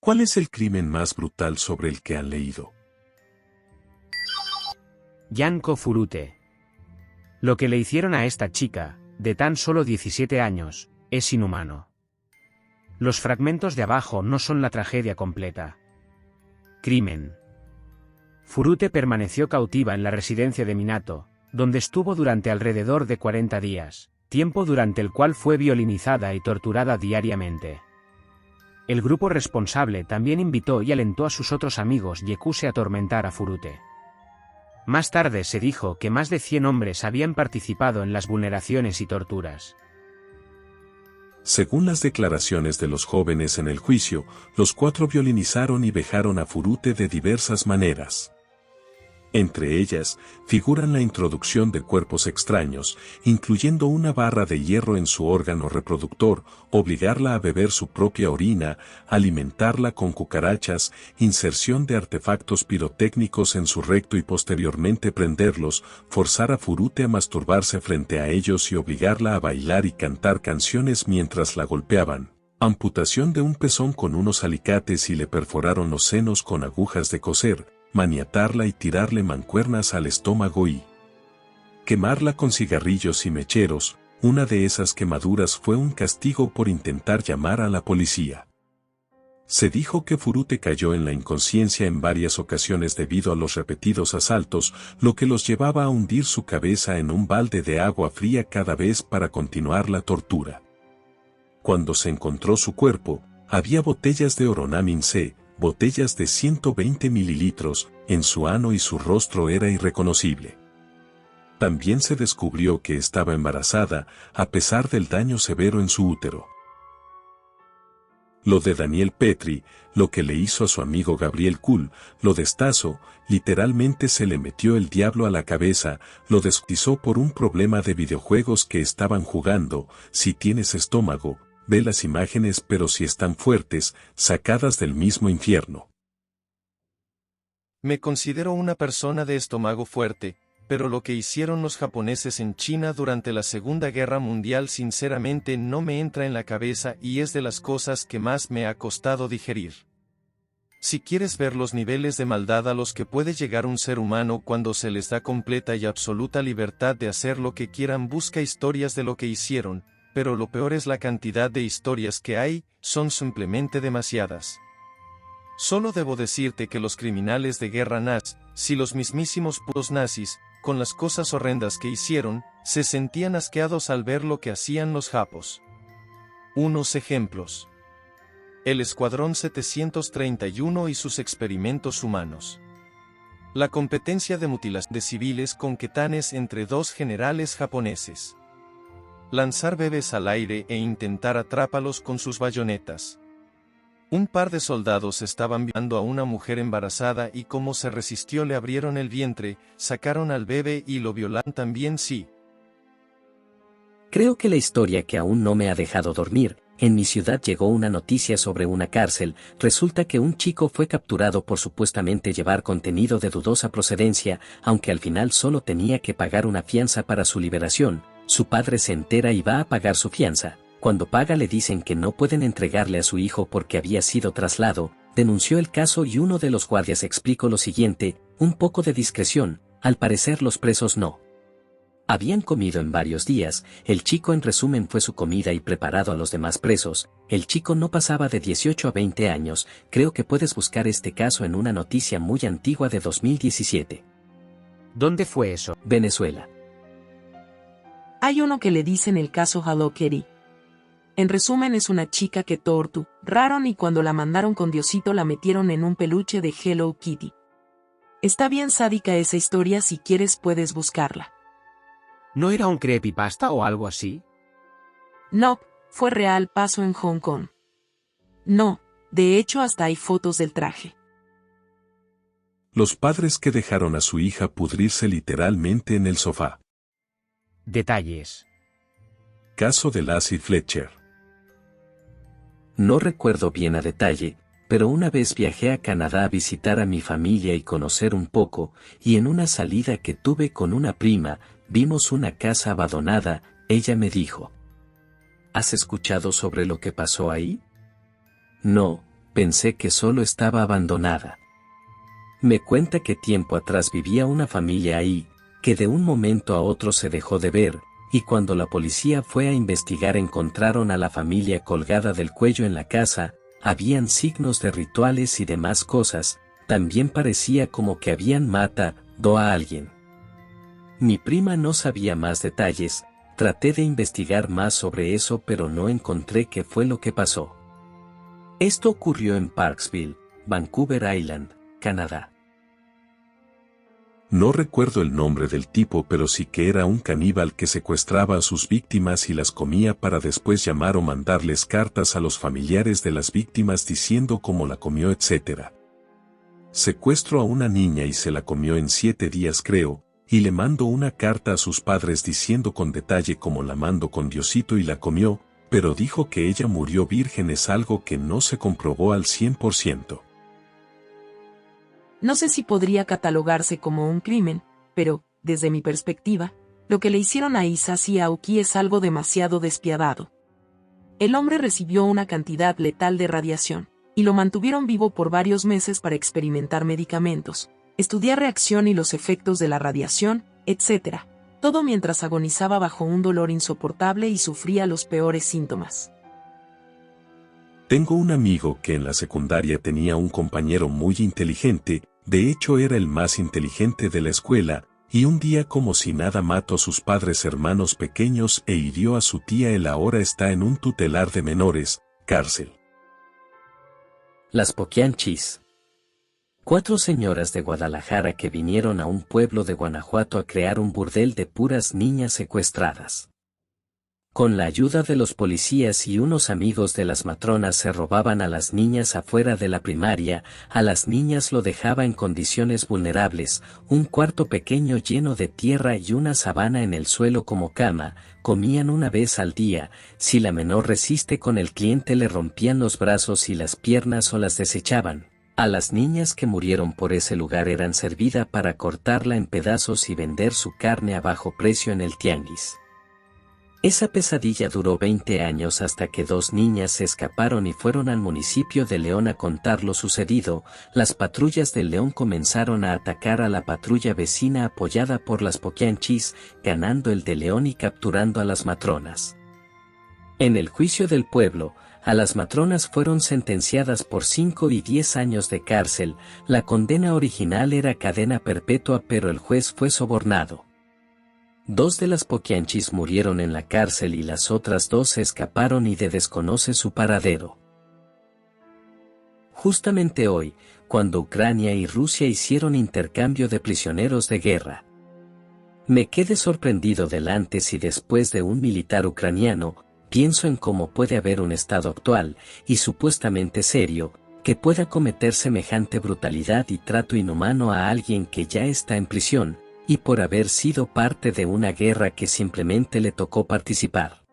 ¿Cuál es el crimen más brutal sobre el que han leído? Janko Furute. Lo que le hicieron a esta chica, de tan solo 17 años, es inhumano. Los fragmentos de abajo no son la tragedia completa. Crimen. Furute permaneció cautiva en la residencia de Minato, donde estuvo durante alrededor de 40 días, tiempo durante el cual fue violinizada y torturada diariamente. El grupo responsable también invitó y alentó a sus otros amigos yakuza a atormentar a Furute. Más tarde se dijo que más de 100 hombres habían participado en las vulneraciones y torturas. Según las declaraciones de los jóvenes en el juicio, los 4 violinizaron y vejaron a Furute de diversas maneras. Entre ellas, figuran la introducción de cuerpos extraños, incluyendo una barra de hierro en su órgano reproductor, obligarla a beber su propia orina, alimentarla con cucarachas, inserción de artefactos pirotécnicos en su recto y posteriormente prenderlos, forzar a Furute a masturbarse frente a ellos y obligarla a bailar y cantar canciones mientras la golpeaban. Amputación de un pezón con unos alicates y le perforaron los senos con agujas de coser, maniatarla y tirarle mancuernas al estómago y quemarla con cigarrillos y mecheros. Una de esas quemaduras fue un castigo por intentar llamar a la policía. Se dijo que Furute cayó en la inconsciencia en varias ocasiones debido a los repetidos asaltos, lo que los llevaba a hundir su cabeza en un balde de agua fría cada vez para continuar la tortura. Cuando se encontró su cuerpo, había botellas de Oronamin C, botellas de 120 mililitros, en su ano y su rostro era irreconocible. También se descubrió que estaba embarazada, a pesar del daño severo en su útero. Lo de Daniel Petri, lo que le hizo a su amigo Gabriel Kuhl, lo de Stasso, literalmente se le metió el diablo a la cabeza, lo descuartizó por un problema de videojuegos que estaban jugando. Si tienes estómago, ve las imágenes, pero si están fuertes, sacadas del mismo infierno. Me considero una persona de estómago fuerte, pero lo que hicieron los japoneses en China durante la Segunda Guerra Mundial sinceramente no me entra en la cabeza y es de las cosas que más me ha costado digerir. Si quieres ver los niveles de maldad a los que puede llegar un ser humano cuando se les da completa y absoluta libertad de hacer lo que quieran, busca historias de lo que hicieron, pero lo peor es la cantidad de historias que hay, son simplemente demasiadas. Solo debo decirte que los criminales de guerra nazi, si los mismísimos putos nazis, con las cosas horrendas que hicieron, se sentían asqueados al ver lo que hacían los japos. Unos ejemplos. El Escuadrón 731 y sus experimentos humanos. La competencia de mutilación de civiles con katanes entre 2 generales japoneses. Lanzar bebés al aire e intentar atraparlos con sus bayonetas. Un par de soldados estaban violando a una mujer embarazada y como se resistió le abrieron el vientre, sacaron al bebé y lo violaron también. Sí. Creo que la historia que aún no me ha dejado dormir. En mi ciudad llegó una noticia sobre una cárcel. Resulta que un chico fue capturado por supuestamente llevar contenido de dudosa procedencia, aunque al final solo tenía que pagar una fianza para su liberación. Su padre se entera y va a pagar su fianza. Cuando paga le dicen que no pueden entregarle a su hijo porque había sido trasladado. Denunció el caso y uno de los guardias explicó lo siguiente: un poco de discreción, al parecer los presos no habían comido en varios días. El chico en resumen fue su comida y preparado a los demás presos. El chico no pasaba de 18 a 20 años. Creo que puedes buscar este caso en una noticia muy antigua de 2017. ¿Dónde fue eso? Venezuela. Hay uno que le dicen el caso Hello Kitty. En resumen es una chica que torturaron y cuando la mandaron con Diosito la metieron en un peluche de Hello Kitty. Está bien sádica esa historia, si quieres puedes buscarla. ¿No era un creepypasta o algo así? No, fue real, pasó en Hong Kong. No, de hecho hasta hay fotos del traje. Los padres que dejaron a su hija pudrirse literalmente en el sofá. Detalles. Caso de Lassie Fletcher. No recuerdo bien a detalle, pero una vez viajé a Canadá a visitar a mi familia y conocer un poco, y en una salida que tuve con una prima, vimos una casa abandonada. Ella me dijo: ¿has escuchado sobre lo que pasó ahí? No, pensé que solo estaba abandonada. Me cuenta que tiempo atrás vivía una familia ahí, que de un momento a otro se dejó de ver, y cuando la policía fue a investigar encontraron a la familia colgada del cuello en la casa, habían signos de rituales y demás cosas, también parecía como que habían matado a alguien. Mi prima no sabía más detalles, traté de investigar más sobre eso pero no encontré qué fue lo que pasó. Esto ocurrió en Parksville, Vancouver Island, Canadá. No recuerdo el nombre del tipo, pero sí que era un caníbal que secuestraba a sus víctimas y las comía para después llamar o mandarles cartas a los familiares de las víctimas diciendo cómo la comió, etc. Secuestró a una niña y se la comió en 7 días creo, y le mandó una carta a sus padres diciendo con detalle cómo la mandó con Diosito y la comió, pero dijo que ella murió virgen, es algo que no se comprobó al 100%. No sé si podría catalogarse como un crimen, pero, desde mi perspectiva, lo que le hicieron a Hisashi Aoki es algo demasiado despiadado. El hombre recibió una cantidad letal de radiación, y lo mantuvieron vivo por varios meses para experimentar medicamentos, estudiar reacción y los efectos de la radiación, etc. Todo mientras agonizaba bajo un dolor insoportable y sufría los peores síntomas. Tengo un amigo que en la secundaria tenía un compañero muy inteligente, de hecho era el más inteligente de la escuela, y un día como si nada mató a sus padres hermanos pequeños e hirió a su tía. Él ahora está en un tutelar de menores, cárcel. Las Poquianchis. 4 señoras de Guadalajara que vinieron a un pueblo de Guanajuato a crear un burdel de puras niñas secuestradas. Con la ayuda de los policías y unos amigos de las matronas se robaban a las niñas afuera de la primaria, a las niñas lo dejaba en condiciones vulnerables, un cuarto pequeño lleno de tierra y una sabana en el suelo como cama, comían una vez al día, si la menor resiste con el cliente le rompían los brazos y las piernas o las desechaban. A las niñas que murieron por ese lugar eran servida para cortarla en pedazos y vender su carne a bajo precio en el tianguis. Esa pesadilla duró 20 años hasta que 2 niñas se escaparon y fueron al municipio de León a contar lo sucedido. Las patrullas del León comenzaron a atacar a la patrulla vecina apoyada por las Poquianchis, ganando el de León y capturando a las matronas. En el juicio del pueblo, a las matronas fueron sentenciadas por 5 y 10 años de cárcel. La condena original era cadena perpetua, pero el juez fue sobornado. 2 de las Poquianchis murieron en la cárcel y las otras 2 se escaparon y desconoce su paradero. Justamente hoy, cuando Ucrania y Rusia hicieron intercambio de prisioneros de guerra. Me quedé sorprendido del antes y después de un militar ucraniano. Pienso en cómo puede haber un Estado actual, y supuestamente serio, que pueda cometer semejante brutalidad y trato inhumano a alguien que ya está en prisión, y por haber sido parte de una guerra que simplemente le tocó participar.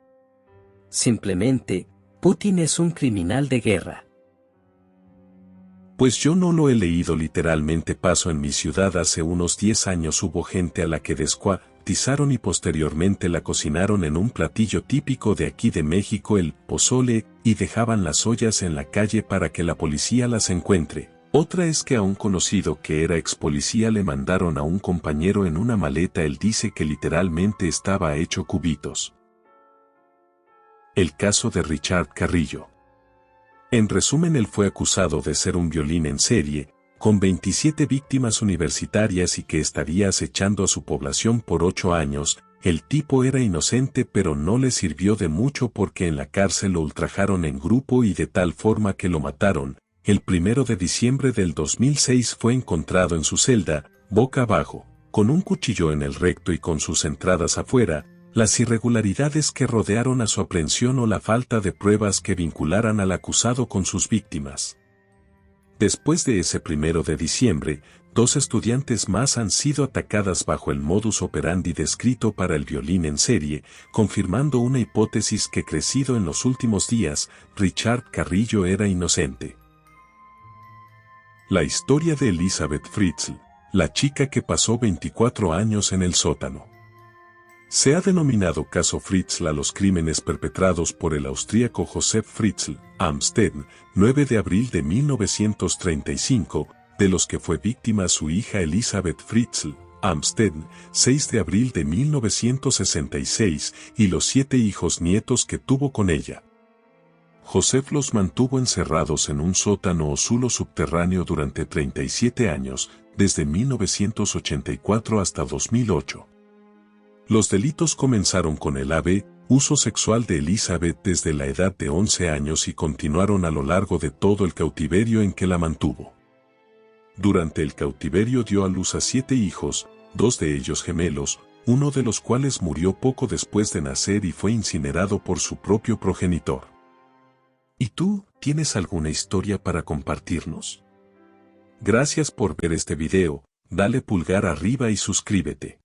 Simplemente, Putin es un criminal de guerra. Pues yo no lo he leído literalmente. Pasó en mi ciudad hace unos 10 años. Hubo gente a la que descuartizaron y posteriormente la cocinaron en un platillo típico de aquí de México, el pozole, y dejaban las ollas en la calle para que la policía las encuentre. Otra es que a un conocido que era ex policía le mandaron a un compañero en una maleta. Él dice que literalmente estaba hecho cubitos. El caso de Richard Carrillo. En resumen, él fue acusado de ser un violín en serie, con 27 víctimas universitarias y que estaría acechando a su población por 8 años. El tipo era inocente, pero no le sirvió de mucho porque en la cárcel lo ultrajaron en grupo y de tal forma que lo mataron. El 1 de diciembre del 2006 fue encontrado en su celda, boca abajo, con un cuchillo en el recto y con sus entradas afuera. Las irregularidades que rodearon a su aprehensión o la falta de pruebas que vincularan al acusado con sus víctimas. Después de ese 1 de diciembre, 2 estudiantes más han sido atacadas bajo el modus operandi descrito para el violín en serie, confirmando una hipótesis que crecido en los últimos días. Richard Carrillo era inocente. La historia de Elizabeth Fritzl, la chica que pasó 24 años en el sótano. Se ha denominado caso Fritzl a los crímenes perpetrados por el austríaco Josef Fritzl, Amstetten, 9 de abril de 1935, de los que fue víctima su hija Elisabeth Fritzl, Amstetten, 6 de abril de 1966, y los 7 hijos nietos que tuvo con ella. Josef los mantuvo encerrados en un sótano o zulo subterráneo durante 37 años, desde 1984 hasta 2008. Los delitos comenzaron con el uso sexual de Elisabeth desde la edad de 11 años y continuaron a lo largo de todo el cautiverio en que la mantuvo. Durante el cautiverio dio a luz a 7 hijos, 2 de ellos gemelos, uno de los cuales murió poco después de nacer y fue incinerado por su propio progenitor. ¿Y tú, tienes alguna historia para compartirnos? Gracias por ver este video, dale pulgar arriba y suscríbete.